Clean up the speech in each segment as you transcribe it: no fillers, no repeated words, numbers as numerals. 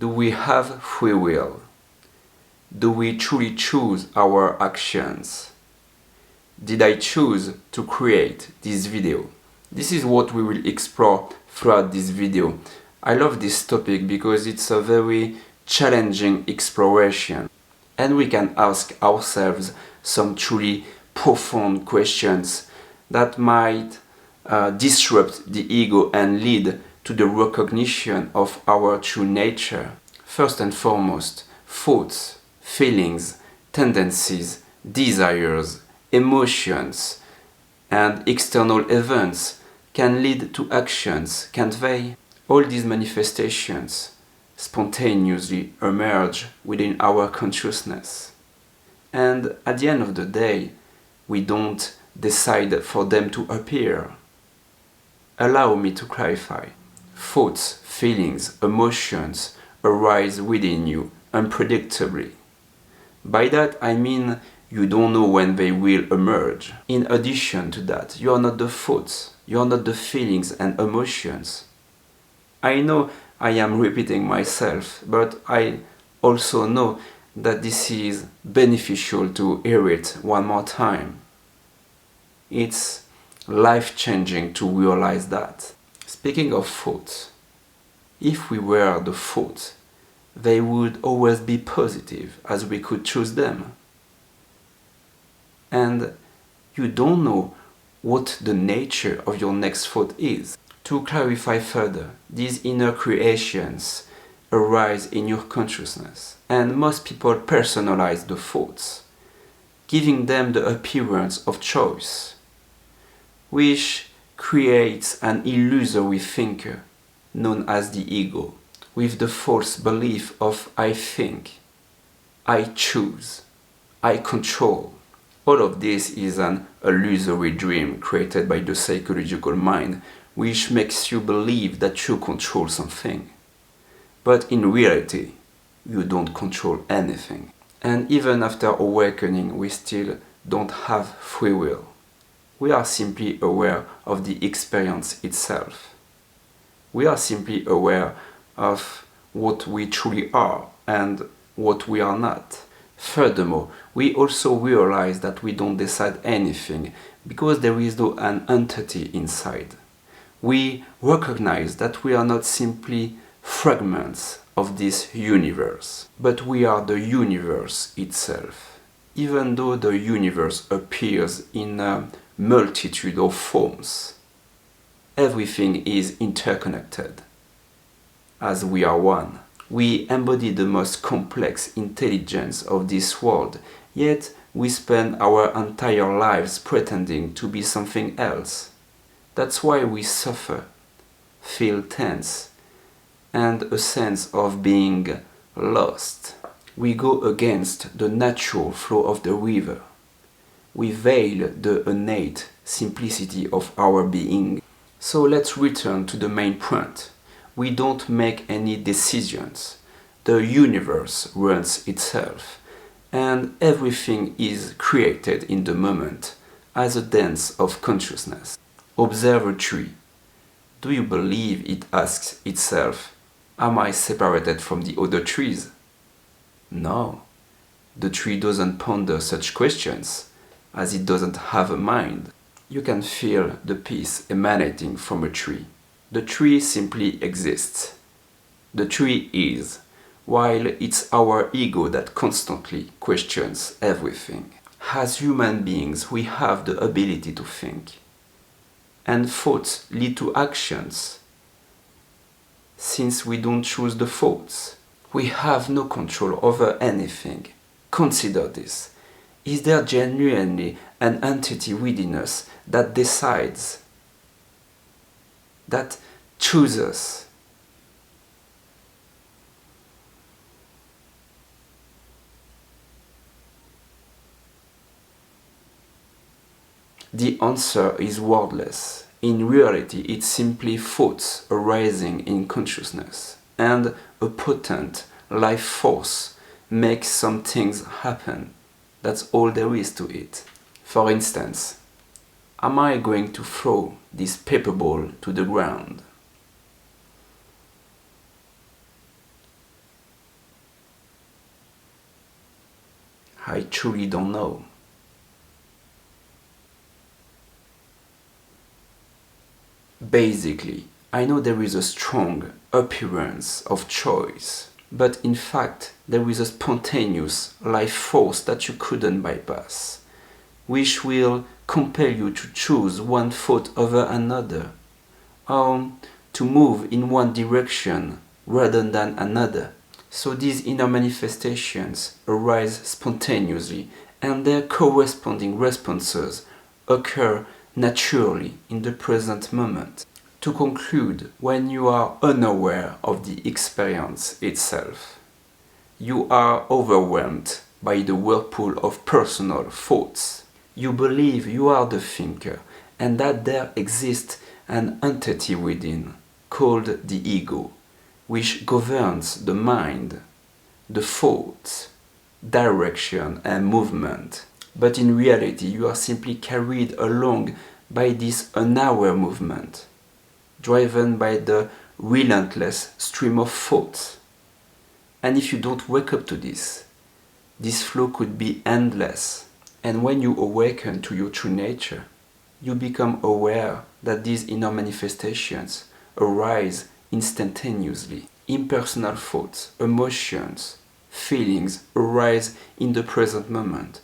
Do we have free will? Do we truly choose our actions? Did I choose to create this video? This is what we will explore throughout this video. I love this topic because it's a very challenging exploration, and we can ask ourselves some truly profound questions that might disrupt the ego and lead to the recognition of our true nature. First and foremost, thoughts, feelings, tendencies, desires, emotions, and external events can lead to actions, can't they? All these manifestations spontaneously emerge within our consciousness. And at the end of the day, we don't decide for them to appear. Allow me to clarify. Thoughts, feelings, emotions arise within you unpredictably. By that I mean you don't know when they will emerge. In addition to that, you are not the thoughts, you are not the feelings and emotions. I know I am repeating myself, but I also know that this is beneficial to hear it one more time. It's life-changing to realize that. Speaking of thoughts, if we were the thoughts, they would always be positive as we could choose them. And you don't know what the nature of your next thought is. To clarify further, these inner creations arise in your consciousness, and most people personalize the thoughts, giving them the appearance of choice, which creates an illusory thinker known as the ego, with the false belief of I think, I choose, I control. All of this is an illusory dream created by the psychological mind, which makes you believe that you control something. But in reality, you don't control anything. And even after awakening, we still don't have free will. We are simply aware of the experience itself. We are simply aware of what we truly are and what we are not. Furthermore, we also realize that we don't decide anything because there is no an entity inside. We recognize that we are not simply fragments of this universe, but we are the universe itself. Even though the universe appears in a multitude of forms, everything is interconnected, as we are one. We embody the most complex intelligence of this world, yet we spend our entire lives pretending to be something else. That's why we suffer, feel tense, and a sense of being lost. We go against the natural flow of the river. We veil the innate simplicity of our being. So let's return to the main point. We don't make any decisions. The universe runs itself, and everything is created in the moment as a dance of consciousness. Observe a tree. Do you believe it asks itself, am I separated from the other trees? No. The tree doesn't ponder such questions, as it doesn't have a mind. You can feel the peace emanating from a tree. The tree simply exists. The tree is, while it's our ego that constantly questions everything. As human beings, we have the ability to think. And thoughts lead to actions. Since we don't choose the thoughts, we have no control over anything. Consider this. Is there genuinely an entity within us that decides, that chooses? The answer is wordless. In reality, it's simply thoughts arising in consciousness, and a potent life force makes some things happen. That's all there is to it. For instance, am I going to throw this paper ball to the ground? I truly don't know. Basically, I know there is a strong appearance of choice, but in fact there is a spontaneous life force that you couldn't bypass, which will compel you to choose one thought over another, or to move in one direction rather than another. So these inner manifestations arise spontaneously, and their corresponding responses occur naturally in the present moment. To conclude, when you are unaware of the experience itself, you are overwhelmed by the whirlpool of personal thoughts. You believe you are the thinker and that there exists an entity within called the ego, which governs the mind, the thoughts, direction and movement. But in reality, you are simply carried along by this unaware movement, driven by the relentless stream of thoughts. And if you don't wake up to this flow could be endless. And when you awaken to your true nature, you become aware that these inner manifestations arise instantaneously. Impersonal thoughts, emotions, feelings arise in the present moment.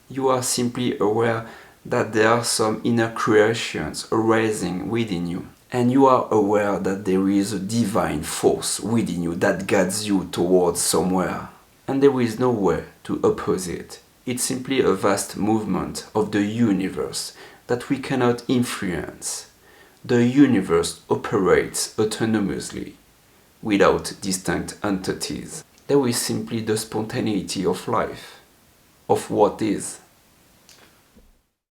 You are simply aware that there are some inner creations arising within you. And you are aware that there is a divine force within you that guides you towards somewhere. And there is no way to oppose it. It's simply a vast movement of the universe that we cannot influence. The universe operates autonomously, without distinct entities. There is simply the spontaneity of life, of what is.